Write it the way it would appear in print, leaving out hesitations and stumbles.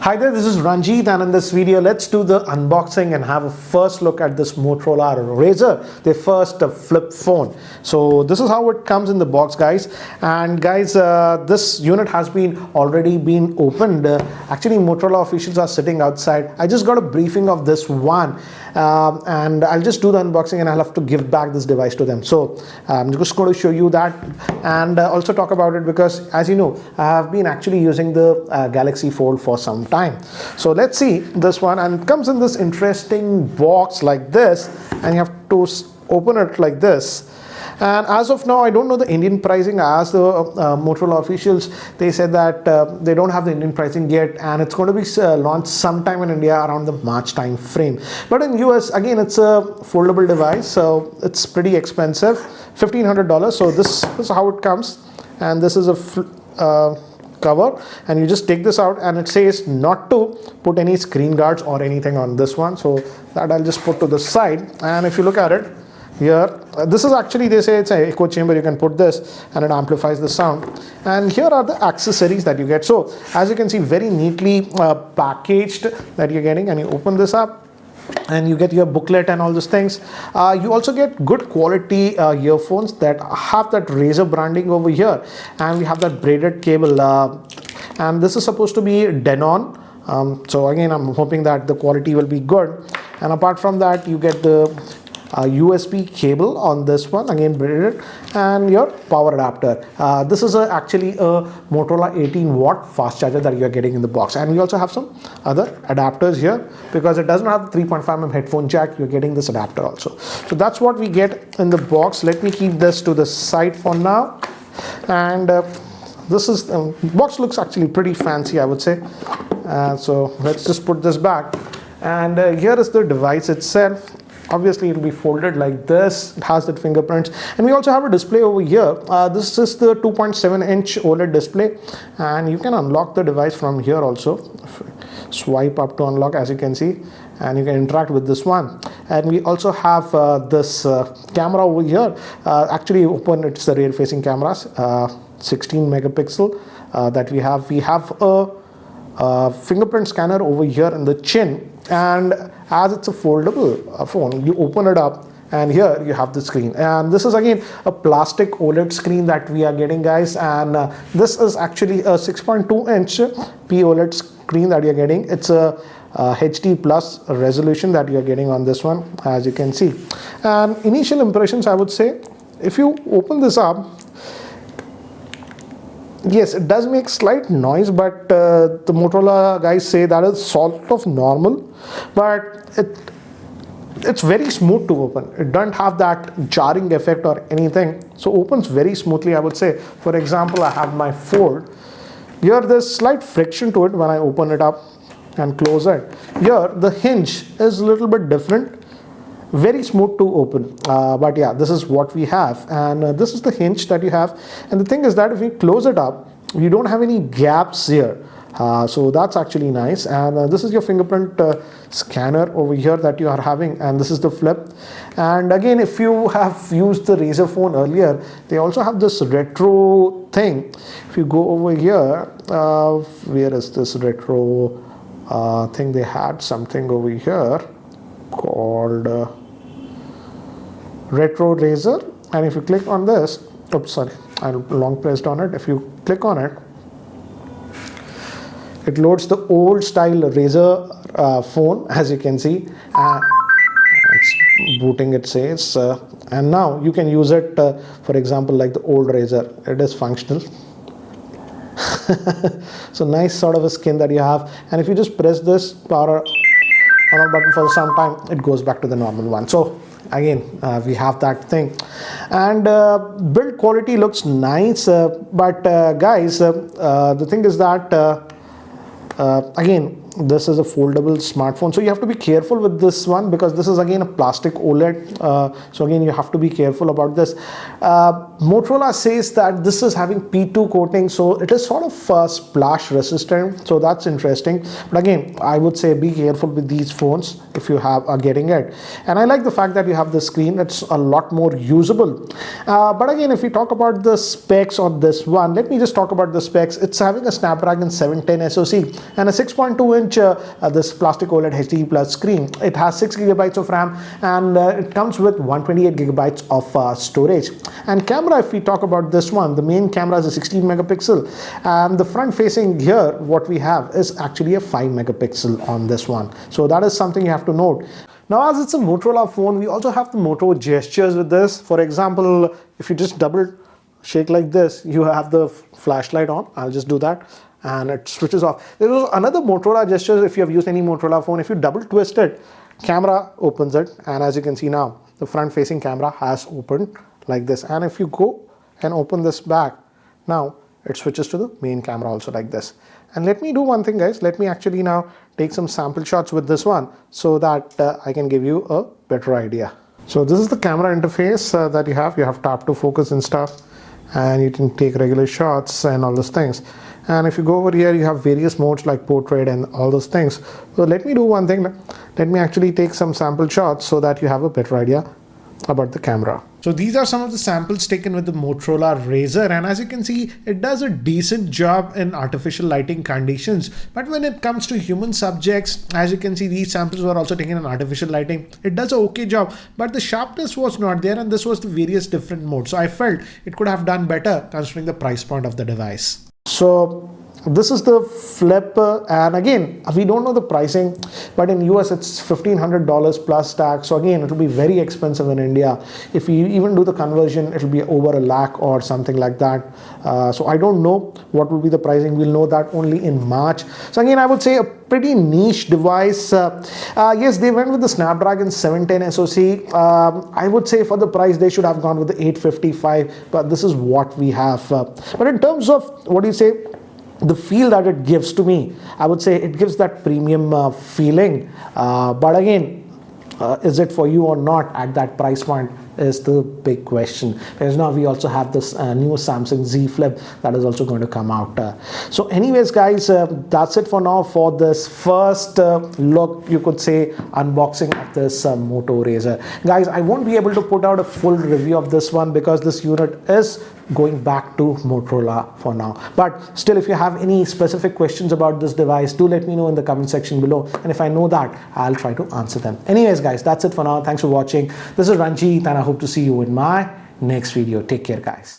Hi there, this is Ranjit, and in this video let's do the unboxing and have a first look at this Motorola Razr, the first flip phone. So this is how it comes in the box, guys. And guys, this unit has already been opened. Actually, Motorola officials are sitting outside. I just got a briefing of this one, and I'll just do the unboxing and I'll have to give back this device to them. So I'm just going to show you that and also talk about it, because as you know, I have been actually using the Galaxy Fold for some time. So let's see this one, and it comes in this interesting box like this, and you have to open it like this. And as of now, I don't know the Indian pricing. I asked the Motorola officials. They said that they don't have the Indian pricing yet, and it's going to be launched sometime in India around the March time frame. But in US, again, it's a foldable device, so it's pretty expensive, $1,500. So this is how it comes, and this is a cover, and you just take this out, and it says not to put any screen guards or anything on this one. So that I'll just put to the side. And if you look at it here, this is actually, they say it's an echo chamber. You can put this and it amplifies the sound. And here are the accessories that you get. So as you can see, very neatly packaged that you're getting, and you open this up and you get your booklet and all those things. You also get good quality earphones that have that Razr branding over here, and we have that braided cable, and this is supposed to be Denon. So again, I'm hoping that the quality will be good. And apart from that, you get the USB cable on this one, again braided, and your power adapter. This is actually a Motorola 18-watt fast charger that you are getting in the box. And we also have some other adapters here, because it doesn't have the 3.5mm headphone jack. You're getting this adapter also. So that's what we get in the box. Let me keep this to the side for now. And this is box looks actually pretty fancy, I would say. So let's just put this back. And here is the device itself. Obviously, it will be folded like this. It has that fingerprints, and we also have a display over here. This is the 2.7-inch OLED display, and you can unlock the device from here also. Swipe up to unlock, as you can see, and you can interact with this one. And we also have this camera over here. Actually, open, it's the rear-facing cameras, 16 megapixel that we have. We have a fingerprint scanner over here in the chin, and as it's a foldable phone, you open it up, and here you have the screen. And this is again a plastic OLED screen that we are getting, guys. And this is actually a 6.2-inch POLED screen that you're getting. It's a HD plus resolution that you're getting on this one, as you can see. And initial impressions, I would say, if you open this up, yes, it does make slight noise, but the Motorola guys say that is sort of normal, but it's very smooth to open. It doesn't have that jarring effect or anything, so opens very smoothly, I would say. For example, I have my Fold. Here there's slight friction to it when I open it up and close it. Here the hinge is a little bit different, very smooth to open, but yeah, this is what we have. And this is the hinge that you have. And the thing is that if you close it up, you don't have any gaps here, so that's actually nice. And this is your fingerprint scanner over here that you are having, and this is the flip. And again, if you have used the Razr phone earlier, they also have this retro thing. If you go over here, where is this retro thing? They had something over here called Retro Razr, and if you click on this, oops, sorry, I long pressed on it. If you click on it, it loads the old style Razr phone, as you can see. It's booting, it says, and now you can use it, for example, like the old Razr. It is functional. So nice sort of a skin that you have. And if you just press this power on button for some time, it goes back to the normal one. So again, we have that thing. And build quality looks nice, but guys, the thing is that again, this is a foldable smartphone, so you have to be careful with this one because this is again a plastic OLED, so again you have to be careful about this. Motorola says that this is having P2 coating, so it is sort of splash resistant, so that's interesting. But again, I would say be careful with these phones if you are getting it. And I like the fact that you have the screen, it's a lot more usable. But again, if we talk about the specs on this one, let me just talk about the specs. It's having a Snapdragon 710 SoC and a 6.2-inch this plastic OLED HD plus screen. It has 6 GB of RAM, and it comes with 128 GB of storage. And camera, if we talk about this one, the main camera is a 16 megapixel, and the front facing here, what we have is actually a 5 megapixel on this one. So that is something you have to note. Now, as it's a Motorola phone, we also have the Moto gestures with this. For example, if you just double shake like this, you have the flashlight on. I'll just do that and it switches off. There is another Motorola gesture. If you have used any Motorola phone, if you double twist it, camera opens it, and as you can see now, the front facing camera has opened like this. And if you go and open this back, now it switches to the main camera also like this. And let me do one thing, guys. Let me actually now take some sample shots with this one so that I can give you a better idea. So this is the camera interface that you have. You have tap to focus and stuff, and you can take regular shots and all those things. And if you go over here, you have various modes like portrait and all those things. So let me do one thing. Let me actually take some sample shots so that you have a better idea about the camera. So these are some of the samples taken with the Motorola Razr, and as you can see, it does a decent job in artificial lighting conditions. But when it comes to human subjects, as you can see, these samples were also taken in artificial lighting. It does an okay job, but the sharpness was not there, and this was the various different modes. So I felt it could have done better considering the price point of the device. So this is the Flip, and again, we don't know the pricing, but in US it's $1,500 plus tax. So again, it will be very expensive in India. If we even do the conversion, it will be over a lakh or something like that. So I don't know what will be the pricing. We'll know that only in March. So again, I would say a pretty niche device. Yes, they went with the Snapdragon 710 SoC. I would say for the price, they should have gone with the 855, but this is what we have. But in terms of, what do you say, the feel that it gives to me, I would say it gives that premium feeling. But again, is it for you or not at that price point is the big question. Because now we also have this new Samsung Z Flip that is also going to come out. So anyways, guys, that's it for now for this first look, you could say, unboxing of this Moto Razr. Guys, I won't be able to put out a full review of this one because this unit is going back to Motorola for now. But still, if you have any specific questions about this device, do let me know in the comment section below. And if I know that, I'll try to answer them. Anyways, guys, that's it for now. Thanks for watching. This is Ranjit, and I hope to see you in my next video. Take care, guys.